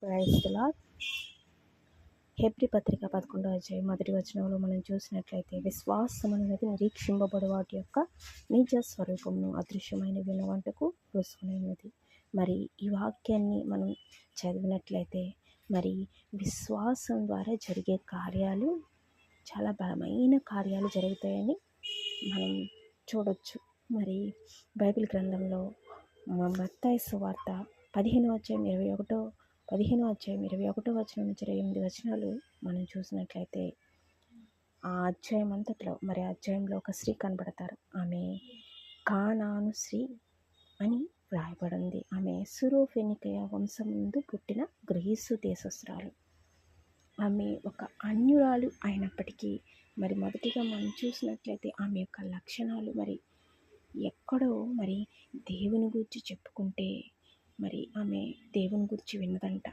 Praise the lord. Hebrew పత్రిక 11వ అధ్యాయం మొదటి వచనంలో మనం చూసినట్లయితే, విశ్వాసం అనేది నిరీక్షింపబడు వాటి యొక్క నిజ స్వరూపమును అదృశ్యమైన వినవంటకు రుసుకునేది. మరి ఈ వాక్యాన్ని మనం చదివినట్లయితే, మరి విశ్వాసం ద్వారా జరిగే కార్యాలు చాలా బలమైన కార్యాలు జరుగుతాయని మనం చూడొచ్చు. మరి బైబిల్ గ్రంథంలో మత్తయి సువార్త 15వ అధ్యాయం 21 వచనం నుంచి 28 వచనాలు మనం చూసినట్లయితే, ఆ అధ్యాయం అంతట్లో మరి అధ్యాయంలో ఒక స్త్రీ కనబడతారు. ఆమె కానాను స్త్రీ అని వ్రాయబడింది. ఆమె సురోఫెనికయ వంశం నుండి పుట్టిన గ్రీసు దేశస్తురాలు. ఆమె ఒక అన్యురాలు అయినప్పటికీ మరి మొదటిగా మనం చూసినట్లయితే ఆమె యొక్క లక్షణాలు మరి ఎక్కడో మరి దేవుని గురించి చెప్పుకుంటే మరి ఆమె దేవుని గురించి విన్నదంట.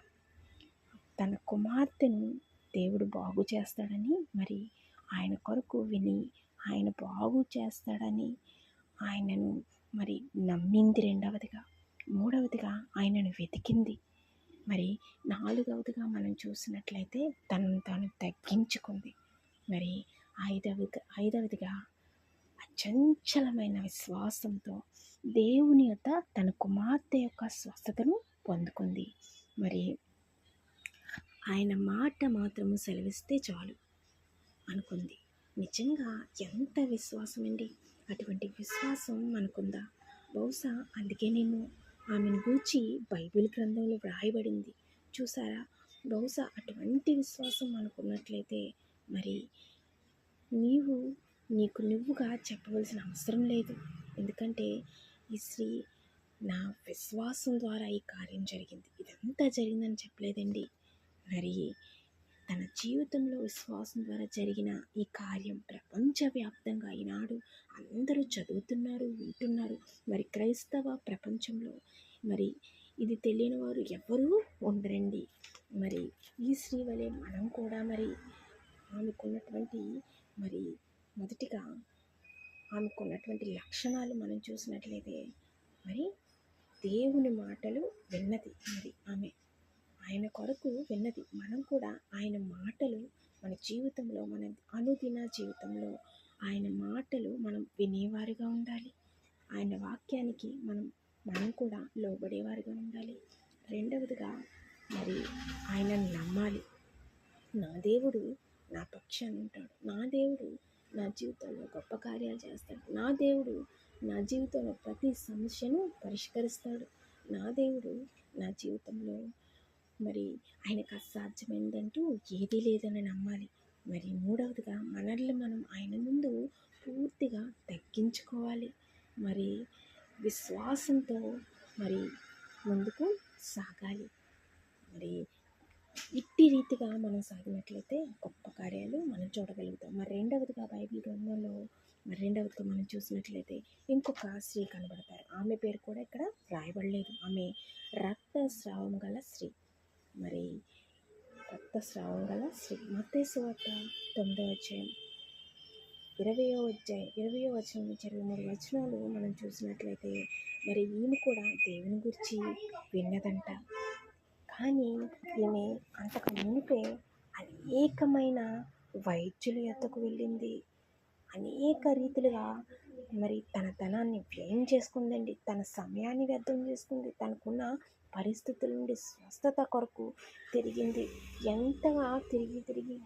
తన కుమార్తెను దేవుడు బాగు చేస్తాడని మరి ఆయన కొరకు విని ఆయన బాగు చేస్తాడని ఆయనను మరి నమ్మింది. రెండవదిగా, మూడవదిగా ఆయనను వెతికింది. మరి నాలుగవదిగా మనం చూసినట్లయితే తనను తాను తగ్గించుకుంది. మరి ఐదవదిగా అచంచలమైన విశ్వాసంతో దేవుని యొక్క తన కుమార్తె యొక్క స్వస్థతను పొందుకుంది. మరి ఆయన మాట మాత్రము సెలవిస్తే చాలు అనుకుంది. నిజంగా ఎంత విశ్వాసం అండి! అటువంటి విశ్వాసం మనకుందా? బహుశా అందుకే నేను ఆమెను గూర్చి బైబిల్ గ్రంథంలో వ్రాయబడింది చూసారా. బహుశా అటువంటి విశ్వాసం మనకున్నట్లయితే మరి నీకు నువ్వుగా చెప్పవలసిన అవసరం లేదు. ఎందుకంటే ఈ స్త్రీ నా విశ్వాసం ద్వారా ఈ కార్యం జరిగింది, ఇదంతా జరిగిందని చెప్పలేదండి. మరి తన జీవితంలో విశ్వాసం ద్వారా జరిగిన ఈ కార్యం ప్రపంచవ్యాప్తంగా ఈనాడు అందరూ చదువుతున్నారు, వింటున్నారు. మరి క్రైస్తవ ప్రపంచంలో మరి ఇది తెలియని వారు ఎవరూ ఉండరండి. మరి ఈ స్త్రీ వలె మనం కూడా మరి ఆమెకున్నటువంటి మరి మొదటిగా ఆమెకున్నటువంటి లక్షణాలు మనం చూసినట్లయితే మరి దేవుని మాటలు విన్నది. మరి ఆమె ఆయన కొరకు విన్నది. మనం కూడా ఆయన మాటలు మన జీవితంలో, మన అనుదిన జీవితంలో ఆయన మాటలు మనం వినేవారిగా ఉండాలి. ఆయన వాక్యానికి మనం కూడా లోబడేవారిగా ఉండాలి. రెండవదిగా మరి ఆయనను నమ్మాలి. నా దేవుడు నా పక్షాన ఉంటాడు, నా దేవుడు నా జీవితంలో గొప్ప కార్యాలు చేస్తాడు, నా దేవుడు నా జీవితంలో ప్రతి సమస్యను పరిష్కరిస్తాడు, నా దేవుడు నా జీవితంలో మరి ఆయనకు అసాధ్యమైనదంటూ ఏదీ లేదని నమ్మాలి. మరి మూడవదిగా మనల్ని మనం ఆయన ముందు పూర్తిగా తగ్గించుకోవాలి. మరి విశ్వాసంతో మరి ముందుకు సాగాలి. మరి ఇట్టి రీతిగా మనం సాగినట్లయితే గొప్ప కార్యాలు మనం చూడగలుగుతాం. మరి రెండవదిగా బైబిల్ గ్రంథంలో రెండవదిగా మనం చూసినట్లయితే ఇంకొక స్త్రీ కనబడతారు. ఆమె పేరు కూడా ఇక్కడ రాయబడలేదు. ఆమె రక్తస్రావం గల స్త్రీ. మరి రక్తస్రావం గల స్త్రీ మత్తయి సువార్త 9వ అధ్యాయం 20వ వచనం నుంచి 23 వచనాలు మనం చూసినట్లయితే మరి ఈమె కూడా దేవుని గురించి విన్నదంట. కానీ ఈమె అంతకు మునిపే అనేకమైన వైద్యుల యొద్దకు వెళ్ళింది. అనేక రీతిలుగా మరి తన ధనాన్ని వ్యయం చేసుకుందండి, తన సమయాన్ని వ్యర్థం చేసుకుంది, తనకున్న పరిస్థితుల నుండి స్వస్థత కొరకు తిరిగింది. ఎంతగా తిరిగి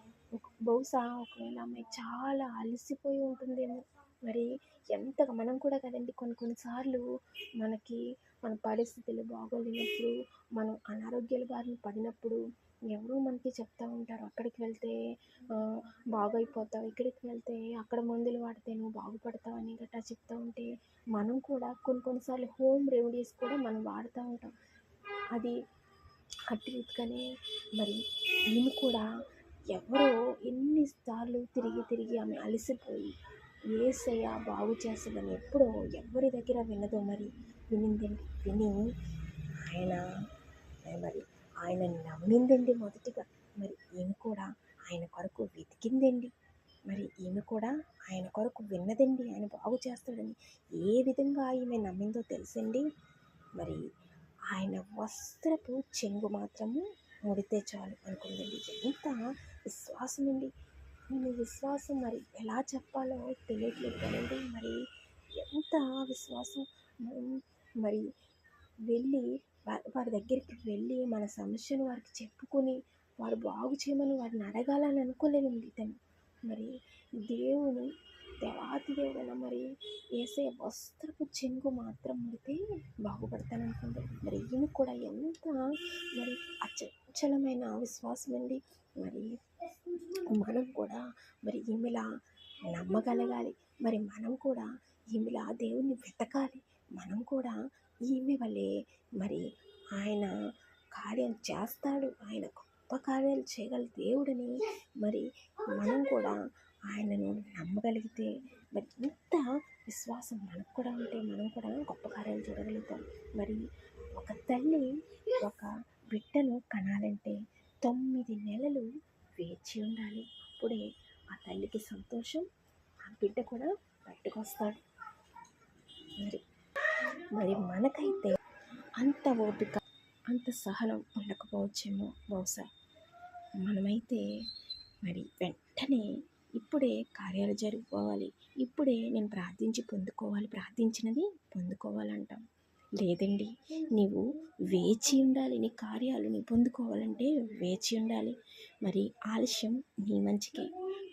బహుశా ఒకవేళ ఆమె చాలా అలసిపోయి ఉంటుందేమో. మరి ఎంతగా మనం కూడా కదండి కొన్నిసార్లు మన పరిస్థితులు బాగోలేనప్పుడు, మనం అనారోగ్యాల బారిన పడినప్పుడు ఎవరో మనకి చెప్తూ ఉంటారు, అక్కడికి వెళ్తే బాగైపోతావు, ఇక్కడికి వెళ్తే అక్కడ మందులు వాడితే నువ్వు బాగుపడతావు అని గట్టా చెప్తూ ఉంటే మనం కూడా కొన్నిసార్లు హోమ్ రెమెడీస్ కూడా మనం వాడుతూ ఉంటాం. అది అట్టి రీతిగానే మరి ఈమె కూడా ఎవరో ఎన్నిసార్లు తిరిగి ఆమె అలసిపోయి యేసయ్య బాగు చేస్తుందని ఎప్పుడో ఎవరి దగ్గర విన్నదో మరి విని ఆయన నమ్మిందండి మొదటిగా. మరి ఈమె కూడా ఆయన కొరకు వెతికిందండి. మరి ఈమె కూడా ఆయన కొరకు విన్నదండి, ఆయన బాగు చేస్తాడని. ఏ విధంగా ఈమె నమ్మిందో తెలుసండి. మరి ఆయన వస్త్రపు చెంగు మాత్రము ముడితే చాలు అనుకుందండి. ఎంత విశ్వాసం అండి! నేను విశ్వాసం మరి ఎలా చెప్పాలో తెలియట్లేదు కదండి. మరి ఎంత విశ్వాసం మనం మరి వెళ్ళి వారి దగ్గరికి వెళ్ళి మన సమస్యను వారికి చెప్పుకొని వారు బాగు చేయమని వారిని అడగాలని అనుకోలేదండి తను. మరి దేవుని దేవాతి దేవుడైన మరి యేసయ్య వస్త్రపు చెంగు మాత్రం ముడితే బాగుపడతాననుకుంది. మరి ఈమె కూడా ఎంత మరి అచంచలమైన విశ్వాసం అండి. మరి మనం కూడా మరి ఈమెలా నమ్మగలగాలి. మరి మనం కూడా ఈమెలా దేవుణ్ణి వెతకాలి. మనం కూడా ఈమె వలె మరి ఆయన కార్యం చేస్తాడు, ఆయన గొప్ప కార్యాలు చేయగల దేవుడని మరి మనం కూడా ఆయనను నమ్మగలిగితే, మరి ఇంత విశ్వాసం మనకు కూడా ఉంటే మనం కూడా గొప్ప కార్యాలు చూడగలుగుతాం. మరి ఒక తల్లి ఒక బిడ్డను కనాలంటే 9 నెలలు వేచి ఉండాలి. అప్పుడే ఆ తల్లికి సంతోషం, ఆ బిడ్డ కూడా బయటకు మరి మరి మనకైతే అంత ఓపిక, అంత సహనం ఉండకపోవచ్చేమో బహుశా. మనమైతే మరి వెంటనే ఇప్పుడే కార్యాలు జరిగిపోవాలి, ఇప్పుడే నేను ప్రార్థించినది పొందుకోవాలంటాం. లేదండి, నీవు వేచి ఉండాలి. నీ కార్యాలు నీ పొందుకోవాలంటే వేచి ఉండాలి. మరి ఆలస్యం నీ మంచికే.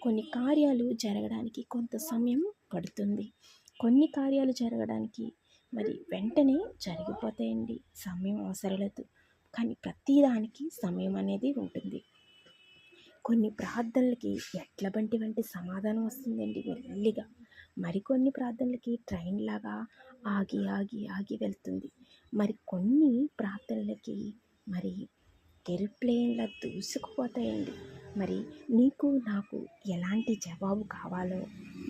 కొన్ని కార్యాలు జరగడానికి కొంత సమయం పడుతుంది. కొన్ని కార్యాలు జరగడానికి మరి వెంటనే జరిగిపోతాయండి, సమయం అవసరం లేదు. కానీ ప్రతిదానికి సమయం అనేది ఉంటుంది. కొన్ని ప్రార్థనలకి ఎడ్ల బంటి వంటి సమాధానం వస్తుందండి మెల్లిగా. మరికొన్ని ప్రార్థనలకి ట్రైన్ లాగా ఆగి ఆగి ఆగి వెళ్తుంది. మరి కొన్ని ప్రార్థనలకి మరి ఎయిర్ప్లేన్లా దూసుకుపోతాయండి. మరి నీకు నాకు ఎలాంటి జవాబు కావాలో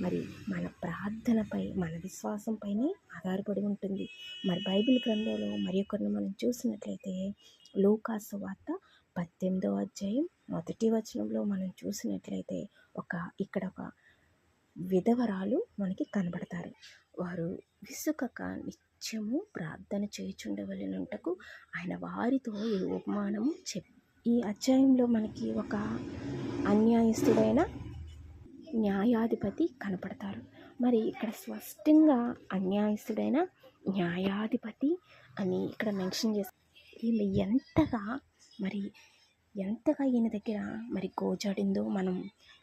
మరి మన ప్రార్థనపై, మన విశ్వాసంపైనే ఆధారపడి ఉంటుంది. మరి బైబిల్ గ్రంథంలో మరి ఒకరిని మనం చూసినట్లయితే లూకా సువార్త 18వ అధ్యాయం 1వ వచనంలో మనం చూసినట్లయితే ఇక్కడ ఒక విధవరాలు మనకి కనబడతారు. వారు విసుకక నిత్యము ప్రార్థన చేయుచుండవలెనుటకు ఆయన వారితో ఈ ఉపమానము ఈ అధ్యాయంలో మనకి ఒక అన్యాయస్తుడైన న్యాయాధిపతి కనపడతారు. మరి ఇక్కడ స్పష్టంగా అన్యాయస్తుడైన న్యాయాధిపతి అని ఇక్కడ మెన్షన్ చేస్తారు. ఈమె ఎంతగా ఈయన దగ్గర మరి గోజాడిందో మనం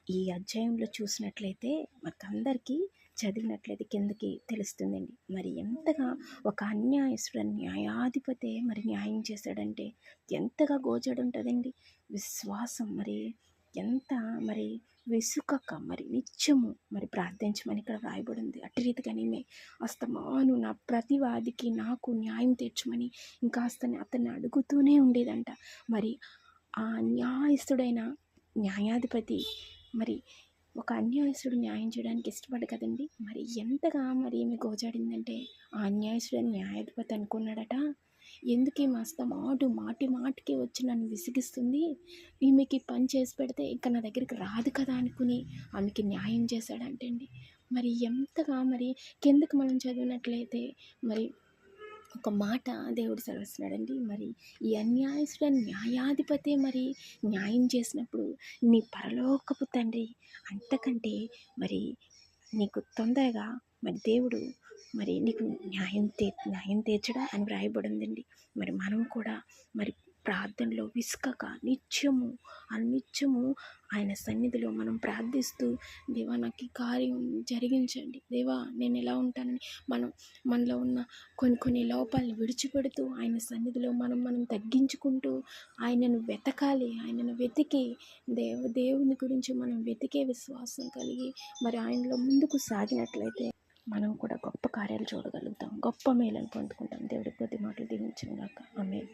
ఈ అధ్యాయంలో చూసినట్లయితే మనకందరికీ చదివినట్లయితే కిందకి తెలుస్తుందండి. మరి ఎంతగా ఒక అన్యాయస్తుడు న్యాయాధిపతే మరి న్యాయం చేశాడంటే ఎంతగా గోజాడు ఉంటుందండి. విశ్వాసం మరి ఎంత మరి విసుకక మరి నిత్యము మరి ప్రార్థించమని ఇక్కడ రాయబడింది. అట్టి రీతిగానే అస్తమాను నా ప్రతివాదికి నాకు న్యాయం తెచ్చమని ఇంకా అతన్ని అడుగుతూనే ఉండేదంట. మరి ఆ న్యాయస్తుడైన న్యాయాధిపతి మరి ఒక అన్యాయస్తుడు న్యాయం చేయడానికి ఇష్టపడ్డ కదండి. మరి ఎంతగా మరి ఈమె గోజాడిందంటే ఆ అన్యాయస్తుడైన న్యాయాధిపతి అనుకున్నాడట, ఎందుకు ఈమె మాటికి వచ్చి నన్ను విసిగిస్తుంది, ఈమెకి పని చేసి పెడితే ఇంకా నా దగ్గరికి రాదు కదా అనుకుని ఆమెకి న్యాయం చేశాడంటే అండి. మరి ఎంతగా మరి కిందకి మనం చదివినట్లయితే మరి ఒక మాట దేవుడు సెలవిస్తున్నాడండి. మరి ఈ అన్యాయస్తుడైన న్యాయాధిపతి మరి న్యాయం చేసినప్పుడు నీ పరలోకపు తండ్రి అంతకంటే మరి నీకు తొందరగా మరి దేవుడు మరి నీకు న్యాయం తీర్చడా అని వ్రాయబడిందండి. మరి మనం కూడా మరి ప్రార్థనలో విసుకక నిత్యము ఆయన సన్నిధిలో మనం ప్రార్థిస్తూ, దేవా నాకు ఈ కార్యం జరిగించండి, దేవా నేను ఎలా ఉంటానని మనలో ఉన్న కొన్ని లోపాలను విడిచిపెడుతూ ఆయన సన్నిధిలో మనం తగ్గించుకుంటూ ఆయనను వెతకాలి. ఆయనను వెతికి దేవుని గురించి మనం వెతికే విశ్వాసం కలిగి మరి ఆయనలో ముందుకు సాగినట్లయితే మనం కూడా గొప్ప కార్యాలు చూడగలుగుతాం, గొప్ప మేలను పొందుకుంటాం. దేవుడి కొద్ది మాటలు దీవించును గాక. ఆమేన్.